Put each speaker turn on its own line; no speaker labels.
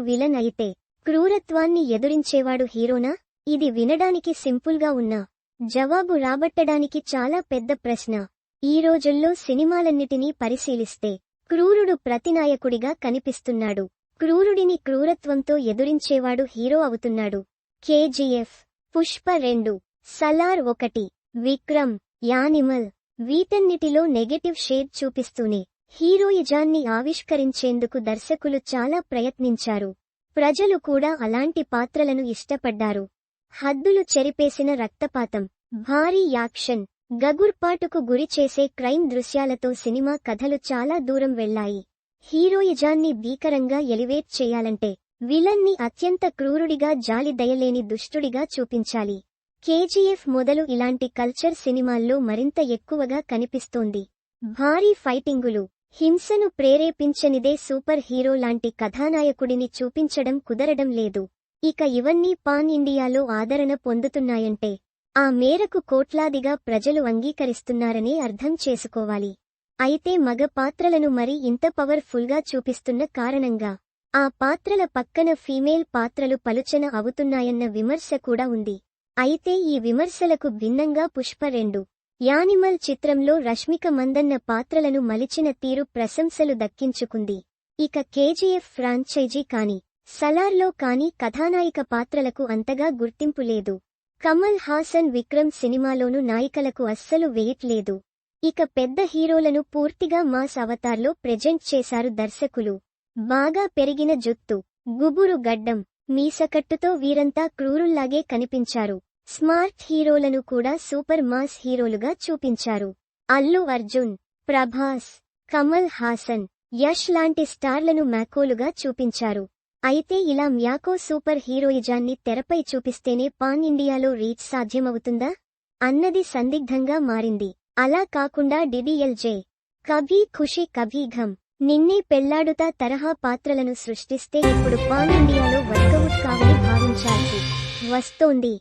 Villain అయితే క్రూరత్వాన్ని ఎదురించేవాడు హీరోనా? ఇది వినడానికి సింపుల్గా ఉన్నా జవాబు రాబట్టడానికి చాలా పెద్ద ప్రశ్న. ఈ రోజుల్లో సినిమాలన్నిటినీ పరిశీలిస్తే క్రూరుడు ప్రతినాయకుడిగా కనిపిస్తున్నాడు. క్రూరుడిని క్రూరత్వంతో ఎదురించేవాడు హీరో అవుతున్నాడు. కేజీఎఫ్, పుష్ప 2, సలార్ 1, విక్రమ్, యానిమల్ వీటన్నిటిలో నెగెటివ్ షేడ్ చూపిస్తూనే హీరోయిజాన్ని ఆవిష్కరించేందుకు దర్శకులు చాలా ప్రయత్నించారు. ప్రజలు కూడా అలాంటి పాత్రలను ఇష్టపడ్డారు. హద్దులు చెరిపేసిన రక్తపాతం, భారీ యాక్షన్, గగుర్పాటుకు గురి చేసే క్రైమ్ దృశ్యాలతో సినిమా కథలు చాలా దూరం వెళ్లాయి. హీరోయిజాన్ని భీకరంగా ఎలివేట్ చేయాలంటే విలన్ని అత్యంత క్రూరుడిగా, జాలి దయలేని దుష్టుడిగా చూపించాలి. కేజీఎఫ్ మొదలు ఇలాంటి కల్చర్ సినిమాల్లో మరింత ఎక్కువగా కనిపిస్తోంది. భారీ ఫైటింగులు, హింసను ప్రేరేపించనిదే సూపర్ హీరో లాంటి కథానాయకుడిని చూపించడం కుదరడం లేదు. ఇక ఇవన్నీ పాన్ ఇండియాలో ఆదరణ పొందుతున్నాయంటే ఆ మేరకు కోట్లాదిగా ప్రజలు అంగీకరిస్తున్నారనే అర్థం చేసుకోవాలి. అయితే మగ పాత్రలను మరి ఇంత పవర్ఫుల్గా చూపిస్తున్న కారణంగా ఆ పాత్రల పక్కన ఫీమేల్ పాత్రలు పలుచన అవుతున్నాయన్న విమర్శ కూడా ఉంది. అయితే ఈ విమర్శలకు భిన్నంగా పుష్ప 2, యానిమల్ చిత్రంలో రష్మిక మందన్న పాత్రలను మలిచిన తీరు ప్రశంసలు దక్కించుకుంది. ఇక కేజీఎఫ్ ఫ్రాంచైజీ కానీ, సలార్లో కానీ కథానాయిక పాత్రలకు అంతగా గుర్తింపు లేదు. కమల్ హాసన్, విక్రమ్ సినిమాలోనూ నాయికలకు అస్సలు వెయిట్ లేదు. ఇక పెద్ద హీరోలను పూర్తిగా మాస్ అవతార్లో ప్రెజెంట్ చేశారు దర్శకులు. బాగా పెరిగిన జుత్తు, గుబురు గడ్డం, మీసకట్టుతో వీరంతా క్రూరుల్లాగే కనిపించారు. స్మార్ట్ హీరోలను కూడా సూపర్ మాస్ హీరోలుగా చూపించారు. అల్లు అర్జున్, ప్రభాస్, కమల్ హాసన్, యష్ లాంటి స్టార్లను మ్యాకోలుగా చూపించారు. అయితే ఇలా మ్యాకో సూపర్ హీరోయిజాన్ని తెరపై చూపిస్తేనే పాన్ ఇండియాలో రీచ్ సాధ్యమవుతుందా అన్నది సందిగ్ధంగా మారింది. అలా కాకుండా డీడీఎల్జే, కభీ ఖుషీ కభీ ఘమ్, నిన్నే పెళ్లాడుతా తరహా పాత్రలను సృష్టిస్తే ఇప్పుడు పాన్ ఇండియాలో వర్కౌట్ కావని భావించాల్సి వస్తోంది.